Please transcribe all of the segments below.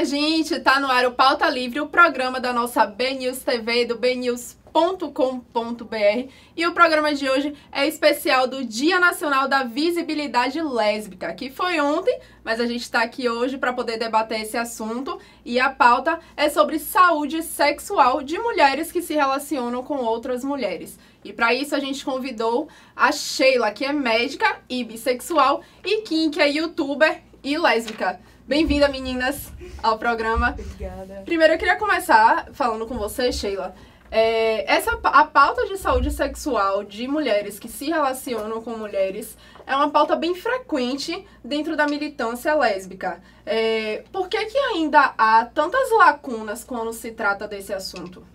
gente, tá no ar o Pauta Livre, o programa da nossa BNews TV, do bnews.com.br. E o programa de hoje é especial do Dia Nacional da Visibilidade Lésbica, que foi ontem, mas a gente está aqui hoje para poder debater esse assunto. E a pauta é sobre saúde sexual de mulheres que se relacionam com outras mulheres. E para isso a gente convidou a Sheila, que é médica e bissexual, e Kim, que é youtuber e lésbica. Bem-vinda, meninas, ao programa. Obrigada. Primeiro, eu queria começar falando com você, Sheila. A pauta de saúde sexual de mulheres que se relacionam com mulheres é uma pauta bem frequente dentro da militância lésbica. Por que ainda há tantas lacunas quando se trata desse assunto?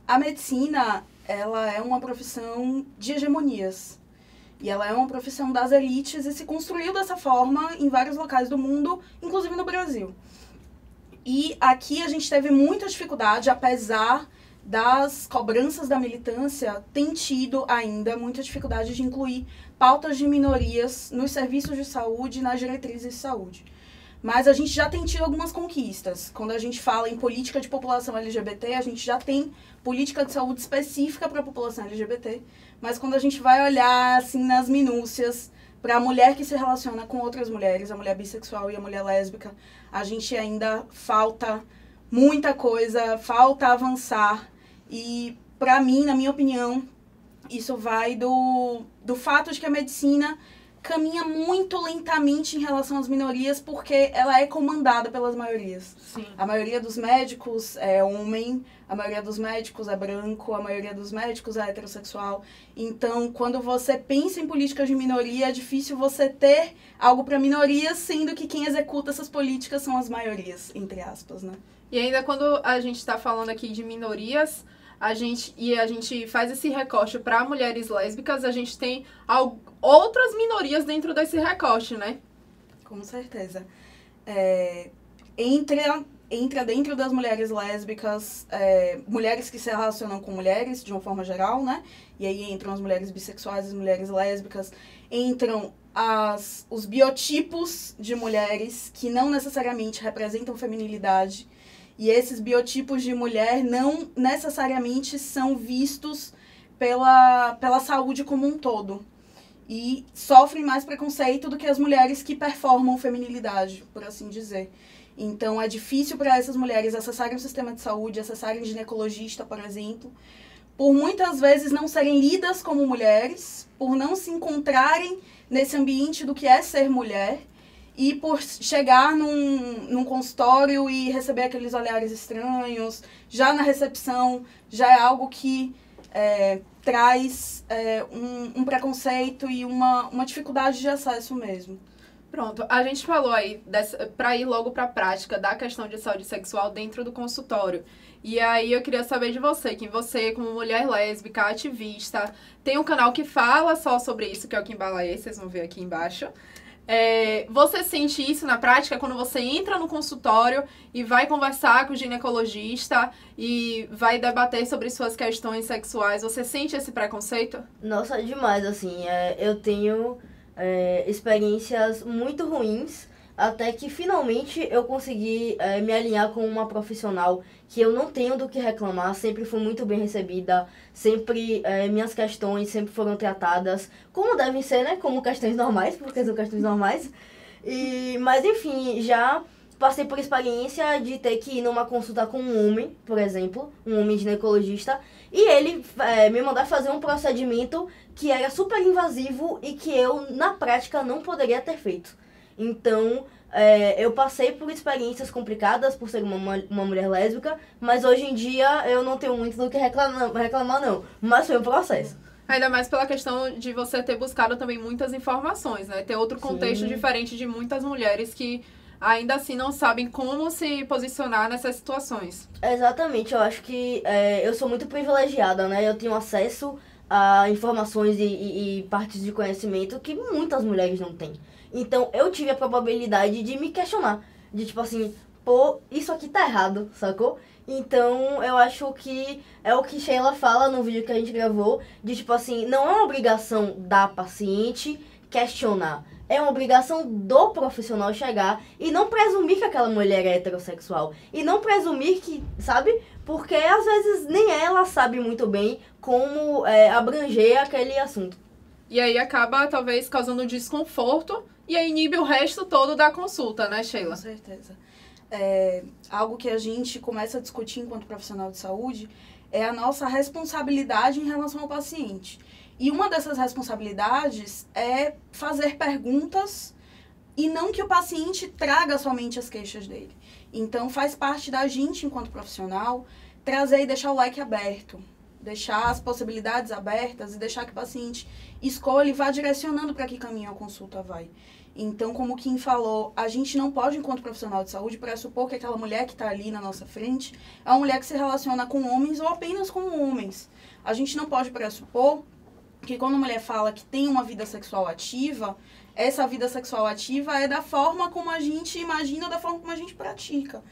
A medicina, ela é uma profissão de hegemonias. E ela é uma profissão das elites e se construiu dessa forma em vários locais do mundo, inclusive no Brasil. E aqui a gente teve muita dificuldade, apesar das cobranças da militância, tem tido ainda muita dificuldade de incluir pautas de minorias nos serviços de saúde e nas diretrizes de saúde. Mas a gente já tem tido algumas conquistas. Quando a gente fala em política de população LGBT, a gente já tem política de saúde específica para a população LGBT. Mas quando a gente vai olhar assim nas minúcias para a mulher que se relaciona com outras mulheres, a mulher bissexual e a mulher lésbica, a gente ainda falta muita coisa, falta avançar. E para mim, na minha opinião, isso vai do fato de que a medicina caminha muito lentamente em relação às minorias, porque ela é comandada pelas maiorias. Sim. A maioria dos médicos é homem, a maioria dos médicos é branco, a maioria dos médicos é heterossexual. Então, quando você pensa em políticas de minoria, é difícil você ter algo para minorias, sendo que quem executa essas políticas são as maiorias, entre aspas, né? E ainda quando a gente está falando aqui de minorias, a gente faz esse recorte para mulheres lésbicas, a gente tem outras minorias dentro desse recorte, né? Com certeza. Entra dentro das mulheres lésbicas, mulheres que se relacionam com mulheres, de uma forma geral, né? E aí entram as mulheres bissexuais, as mulheres lésbicas, entram os biotipos de mulheres que não necessariamente representam feminilidade. E esses biotipos de mulher não necessariamente são vistos pela saúde como um todo. E sofrem mais preconceito do que as mulheres que performam feminilidade, por assim dizer. Então, é difícil para essas mulheres acessarem o sistema de saúde, acessarem ginecologista, por exemplo, por muitas vezes não serem lidas como mulheres, por não se encontrarem nesse ambiente do que é ser mulher, e por chegar num consultório e receber aqueles olhares estranhos, já na recepção, já é algo que traz um preconceito e uma dificuldade de acesso mesmo. Pronto, a gente falou aí, para ir logo para a prática da questão de saúde sexual dentro do consultório. E aí eu queria saber de você, que você, como mulher lésbica, ativista, tem um canal que fala só sobre isso, que é o Kimbalaê, vocês vão ver aqui embaixo. Você sente isso na prática quando você entra no consultório e vai conversar com o ginecologista e vai debater sobre suas questões sexuais? Você sente esse preconceito? Nossa, demais, assim, eu tenho experiências muito ruins, até que finalmente eu consegui me alinhar com uma profissional que eu não tenho do que reclamar, sempre fui muito bem recebida, sempre minhas questões sempre foram tratadas como devem ser, né, como questões normais, porque são questões normais, mas enfim, já passei por experiência de ter que ir numa consulta com um homem, por exemplo, um homem ginecologista, e ele me mandar fazer um procedimento que era super invasivo e que eu, na prática, não poderia ter feito. Então, eu passei por experiências complicadas por ser uma mulher lésbica, mas hoje em dia eu não tenho muito do que reclamar não, mas foi um processo. Ainda mais pela questão de você ter buscado também muitas informações, né? Ter outro contexto diferente de muitas mulheres que ainda assim não sabem como se posicionar nessas situações. Exatamente, eu acho que eu sou muito privilegiada, né? Eu tenho acesso a informações e partes de conhecimento que muitas mulheres não têm. Então, eu tive a probabilidade de me questionar. De tipo assim, pô, isso aqui tá errado, sacou? Então, eu acho que é o que Sheila fala no vídeo que a gente gravou. De tipo assim, não é uma obrigação da paciente questionar. É uma obrigação do profissional chegar e não presumir que aquela mulher é heterossexual. E não presumir que, sabe? Porque às vezes nem ela sabe muito bem como abranger aquele assunto. E aí acaba, talvez, causando desconforto e aí inibe o resto todo da consulta, né, Sheila? Com certeza. Algo que a gente começa a discutir enquanto profissional de saúde é a nossa responsabilidade em relação ao paciente. E uma dessas responsabilidades é fazer perguntas e não que o paciente traga somente as queixas dele. Então, faz parte da gente, enquanto profissional, trazer e deixar o leque aberto, deixar as possibilidades abertas e deixar que o paciente escolha e vá direcionando para que caminho a consulta vai. Então, como o Kim falou, a gente não pode, enquanto profissional de saúde, pressupor que aquela mulher que está ali na nossa frente é uma mulher que se relaciona com homens ou apenas com homens. A gente não pode pressupor que quando a mulher fala que tem uma vida sexual ativa, essa vida sexual ativa é da forma como a gente imagina, da forma como a gente pratica.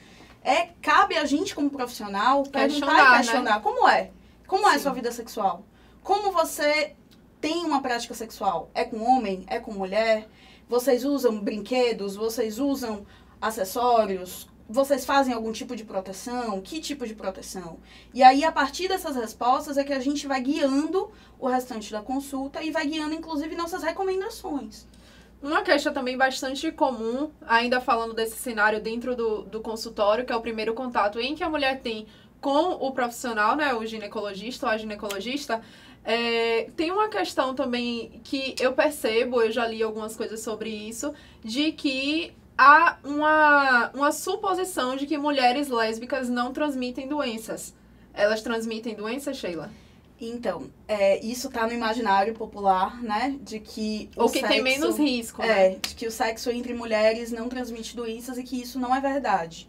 Cabe a gente, como profissional, perguntar e questionar, né? Como é? Como é a sua vida sexual? Como você tem uma prática sexual? É com homem? É com mulher? Vocês usam brinquedos? Vocês usam acessórios? Vocês fazem algum tipo de proteção? Que tipo de proteção? E aí, a partir dessas respostas, é que a gente vai guiando o restante da consulta e vai guiando, inclusive, nossas recomendações. Uma queixa também bastante comum, ainda falando desse cenário dentro do consultório, que é o primeiro contato em que a mulher tem com o profissional, né, o ginecologista ou a ginecologista, tem uma questão também que eu percebo, eu já li algumas coisas sobre isso, de que há uma suposição de que mulheres lésbicas não transmitem doenças. Elas transmitem doenças, Sheila? Então, isso tá no imaginário popular, né? De que ou que tem menos risco, né? De que o sexo entre mulheres não transmite doenças e que isso não é verdade.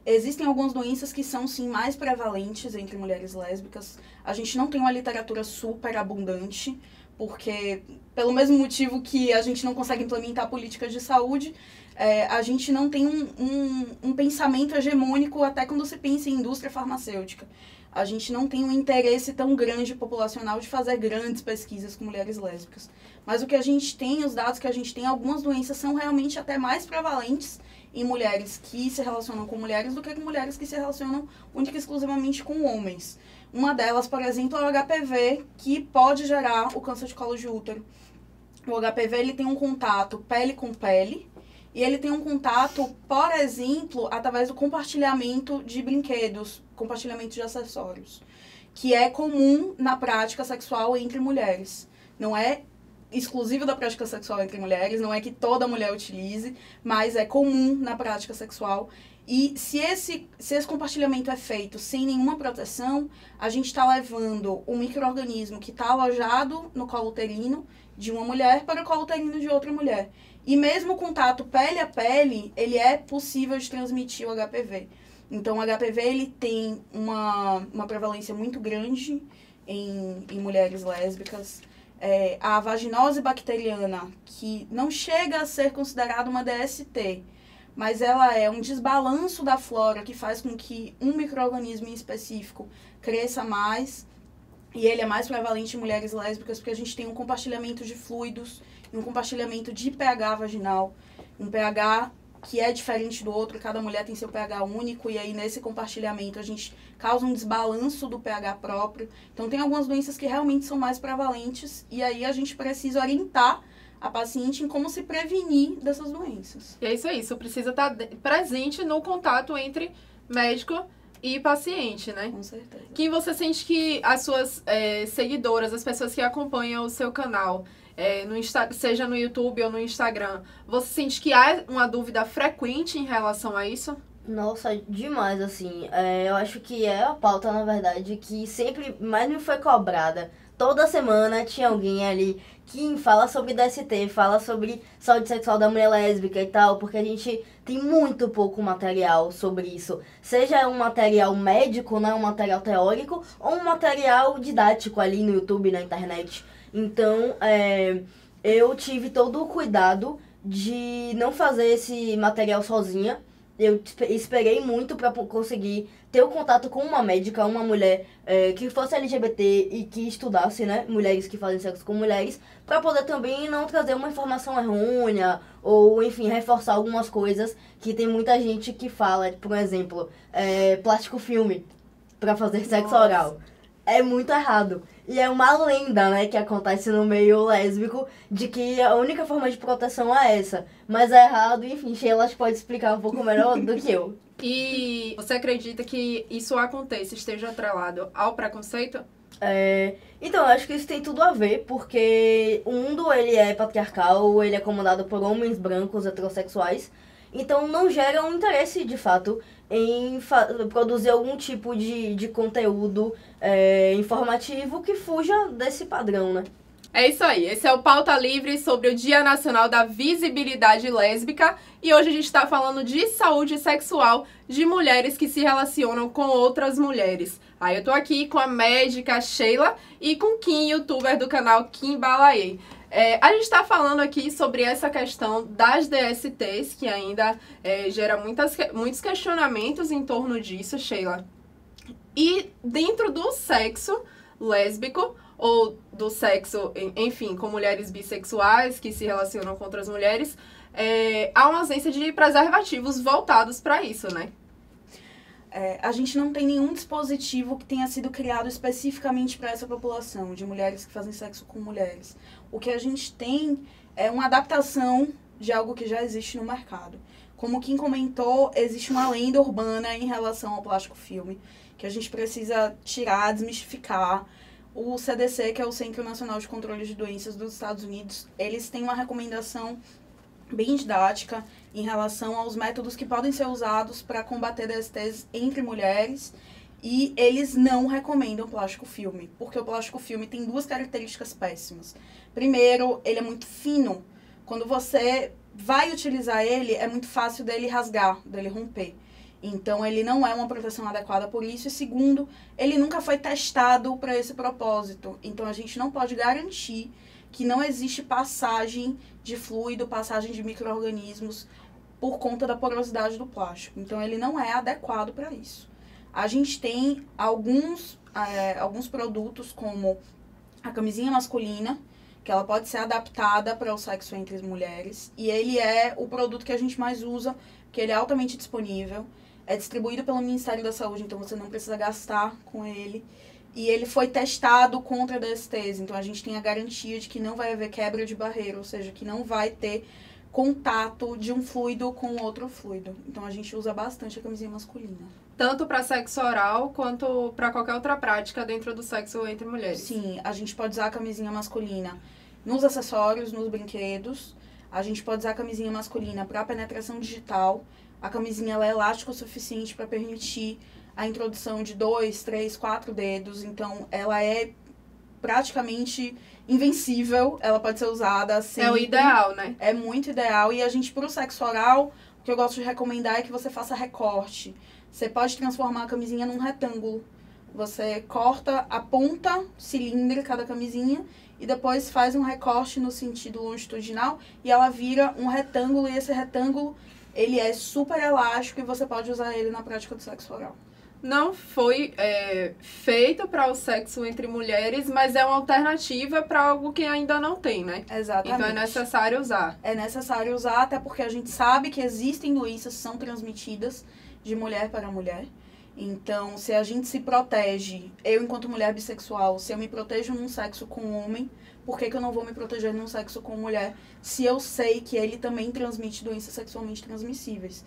Existem algumas doenças que são, sim, mais prevalentes entre mulheres lésbicas. A gente não tem uma literatura super abundante, porque, pelo mesmo motivo que a gente não consegue implementar políticas de saúde, a gente não tem um pensamento hegemônico até quando se pensa em indústria farmacêutica. A gente não tem um interesse tão grande populacional de fazer grandes pesquisas com mulheres lésbicas. Mas o que a gente tem, os dados que a gente tem, algumas doenças são realmente até mais prevalentes em mulheres que se relacionam com mulheres do que com mulheres que se relacionam única e exclusivamente com homens. Uma delas, por exemplo, é o HPV, que pode gerar o câncer de colo de útero. O HPV ele tem um contato pele com pele, e ele tem um contato, por exemplo, através do compartilhamento de brinquedos, compartilhamento de acessórios, que é comum na prática sexual entre mulheres. Não é exclusivo da prática sexual entre mulheres, não é que toda mulher utilize, mas é comum na prática sexual. E se esse compartilhamento é feito sem nenhuma proteção, a gente está levando um micro-organismo que está alojado no colo uterino de uma mulher para o colo uterino de outra mulher. E mesmo o contato pele a pele, ele é possível de transmitir o HPV. Então, o HPV ele tem uma prevalência muito grande em mulheres lésbicas. A vaginose bacteriana, que não chega a ser considerada uma DST, mas ela é um desbalanço da flora que faz com que um micro-organismo em específico cresça mais, e ele é mais prevalente em mulheres lésbicas porque a gente tem um compartilhamento de fluidos e um compartilhamento de pH vaginal, um pH que é diferente do outro, cada mulher tem seu pH único, e aí nesse compartilhamento a gente causa um desbalanço do pH próprio. Então tem algumas doenças que realmente são mais prevalentes, e aí a gente precisa orientar a paciente em como se prevenir dessas doenças. E é isso precisa estar presente no contato entre médico e paciente, né? Com certeza. Que você sente que as suas seguidoras, as pessoas que acompanham o seu canal, seja no YouTube ou no Instagram, você sente que há uma dúvida frequente em relação a isso? Nossa, demais, assim. Eu acho que é a pauta, na verdade, que sempre mais me foi cobrada. Toda semana tinha alguém ali que fala sobre DST, fala sobre saúde sexual da mulher lésbica e tal, porque a gente tem muito pouco material sobre isso. Seja um material médico, né, um material teórico, ou um material didático ali no YouTube, na internet. Então, eu tive todo o cuidado de não fazer esse material sozinha. esperei muito pra conseguir ter o contato com uma médica, uma mulher que fosse LGBT e que estudasse, né, mulheres que fazem sexo com mulheres, pra poder também não trazer uma informação errônea ou, enfim, reforçar algumas coisas que tem muita gente que fala, por exemplo, plástico filme pra fazer sexo oral. É muito errado. E é uma lenda, né, que acontece no meio lésbico de que a única forma de proteção é essa. Mas é errado, enfim, Sheila pode explicar um pouco melhor do que eu. E você acredita que isso aconteça, esteja atrelado ao preconceito? Então, eu acho que isso tem tudo a ver, porque o mundo, ele é patriarcal, ele é comandado por homens brancos heterossexuais, então não gera um interesse, de fato, em produzir algum tipo de conteúdo informativo que fuja desse padrão, né? É isso aí, esse é o Pauta Livre sobre o Dia Nacional da Visibilidade Lésbica e hoje a gente está falando de saúde sexual de mulheres que se relacionam com outras mulheres. Aí eu tô aqui com a médica Sheila e com Kim, youtuber do canal Kim Balaê. A gente está falando aqui sobre essa questão das DSTs, que ainda gera muitos questionamentos em torno disso, Sheila. E dentro do sexo lésbico, ou do sexo, enfim, com mulheres bissexuais que se relacionam com outras mulheres, há uma ausência de preservativos voltados para isso, né? A gente não tem nenhum dispositivo que tenha sido criado especificamente para essa população de mulheres que fazem sexo com mulheres. O que a gente tem é uma adaptação de algo que já existe no mercado. Como quem comentou, existe uma lenda urbana em relação ao plástico filme, que a gente precisa tirar, desmistificar. O CDC, que é o Centro Nacional de Controle de Doenças dos Estados Unidos, eles têm uma recomendação bem didática em relação aos métodos que podem ser usados para combater DSTs entre mulheres, e eles não recomendam plástico filme, porque o plástico filme tem duas características péssimas. Primeiro, ele é muito fino. Quando você vai utilizar ele, é muito fácil dele rasgar, dele romper. Então, ele não é uma proteção adequada por isso. E segundo, ele nunca foi testado para esse propósito. Então, a gente não pode garantir que não existe passagem de fluido, passagem de micro-organismos por conta da porosidade do plástico. Então, ele não é adequado para isso. A gente tem alguns produtos, como a camisinha masculina, que ela pode ser adaptada para o sexo entre as mulheres. E ele é o produto que a gente mais usa, porque ele é altamente disponível. É distribuído pelo Ministério da Saúde, então você não precisa gastar com ele. E ele foi testado contra DSTs, então a gente tem a garantia de que não vai haver quebra de barreira, ou seja, que não vai ter contato de um fluido com outro fluido. Então a gente usa bastante a camisinha masculina. Tanto para sexo oral quanto para qualquer outra prática dentro do sexo entre mulheres. Sim, a gente pode usar a camisinha masculina nos acessórios, nos brinquedos. A gente pode usar a camisinha masculina para penetração digital. A camisinha ela é elástica o suficiente para permitir a introdução de 2, 3, 4 dedos. Então, ela é praticamente invencível. Ela pode ser usada sempre. É o ideal, né? É muito ideal. E a gente, para o sexo oral, o que eu gosto de recomendar é que você faça recorte. Você pode transformar a camisinha num retângulo. Você corta a ponta cilíndrica da camisinha e depois faz um recorte no sentido longitudinal e ela vira um retângulo. E esse retângulo, ele é super elástico e você pode usar ele na prática do sexo oral. Não foi feito para o sexo entre mulheres, mas é uma alternativa para algo que ainda não tem, né? Exatamente. Então é necessário usar. É necessário usar, até porque a gente sabe que existem doenças que são transmitidas de mulher para mulher. Então, se a gente se protege, eu enquanto mulher bissexual, se eu me protejo num sexo com um homem, por que eu não vou me proteger num sexo com mulher, se eu sei que ele também transmite doenças sexualmente transmissíveis?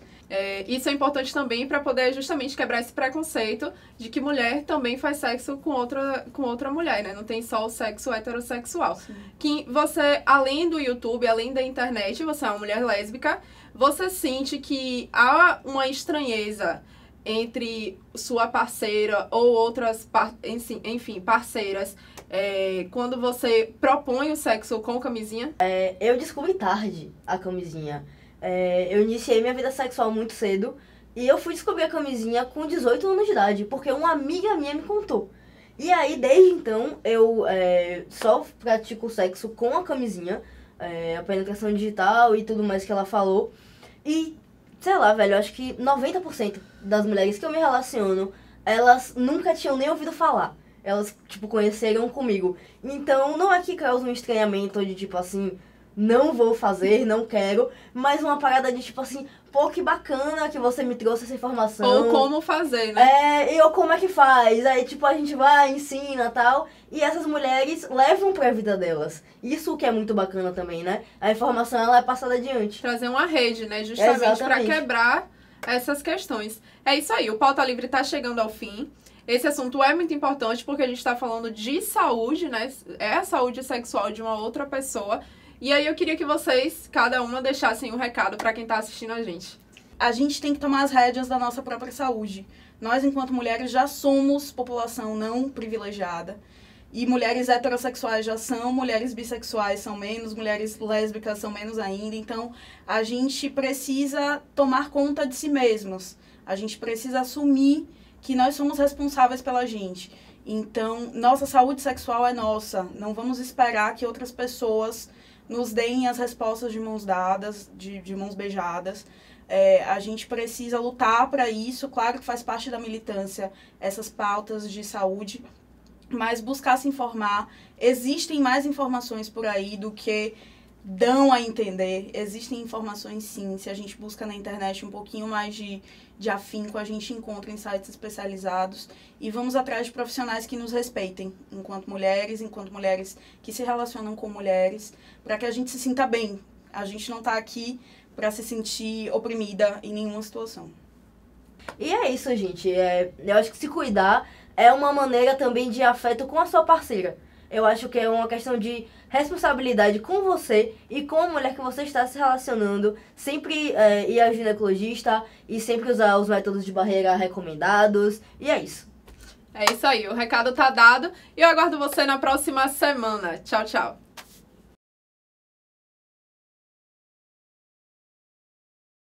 Isso é importante também para poder justamente quebrar esse preconceito de que mulher também faz sexo com outra mulher, né? Não tem só o sexo heterossexual. Sim. Que você, além do YouTube, além da internet, você é uma mulher lésbica, você sente que há uma estranheza entre sua parceira ou outras, enfim, parceiras, quando você propõe o sexo com camisinha? Eu descobri tarde a camisinha. Eu iniciei minha vida sexual muito cedo e eu fui descobrir a camisinha com 18 anos de idade, porque uma amiga minha me contou. E aí, desde então, eu só pratico sexo com a camisinha, a penetração digital e tudo mais que ela falou. E sei lá, velho, eu acho que 90% das mulheres que eu me relaciono, elas nunca tinham nem ouvido falar. Elas, tipo, conheceram comigo. Então, não é que causa um estranhamento de, tipo, assim, não vou fazer, não quero, mas uma parada de, tipo, assim, pô, que bacana que você me trouxe essa informação. Ou como fazer, né? E ou como é que faz. Aí, tipo, a gente vai, ensina e tal. E essas mulheres levam pra vida delas. Isso que é muito bacana também, né? A informação, ela é passada adiante. Trazer uma rede, né? Justamente para Exatamente. quebrar essas questões. É isso aí, o Pauta Livre tá chegando ao fim. Esse assunto é muito importante porque a gente tá falando de saúde, né? É a saúde sexual de uma outra pessoa. E aí eu queria que vocês, cada uma, deixassem um recado para quem tá assistindo a gente. A gente tem que tomar as rédeas da nossa própria saúde. Nós, enquanto mulheres, já somos população não privilegiada. E mulheres heterossexuais já são, mulheres bissexuais são menos, mulheres lésbicas são menos ainda. Então, a gente precisa tomar conta de si mesmos. A gente precisa assumir que nós somos responsáveis pela gente. Então, nossa saúde sexual é nossa. Não vamos esperar que outras pessoas nos deem as respostas de mãos dadas, de mãos beijadas. A gente precisa lutar para isso. Claro que faz parte da militância essas pautas de saúde, mas buscar se informar. Existem mais informações por aí do que dão a entender. Existem informações, sim. Se a gente busca na internet um pouquinho mais de afinco, a gente encontra em sites especializados. E vamos atrás de profissionais que nos respeitem, enquanto mulheres que se relacionam com mulheres, para que a gente se sinta bem. A gente não está aqui para se sentir oprimida em nenhuma situação. E é isso, gente. Eu acho que se cuidar é uma maneira também de afeto com a sua parceira. Eu acho que é uma questão de responsabilidade com você e com a mulher que você está se relacionando. Sempre ir ao ginecologista e sempre usar os métodos de barreira recomendados. E é isso. É isso aí, o recado tá dado e eu aguardo você na próxima semana. Tchau, tchau.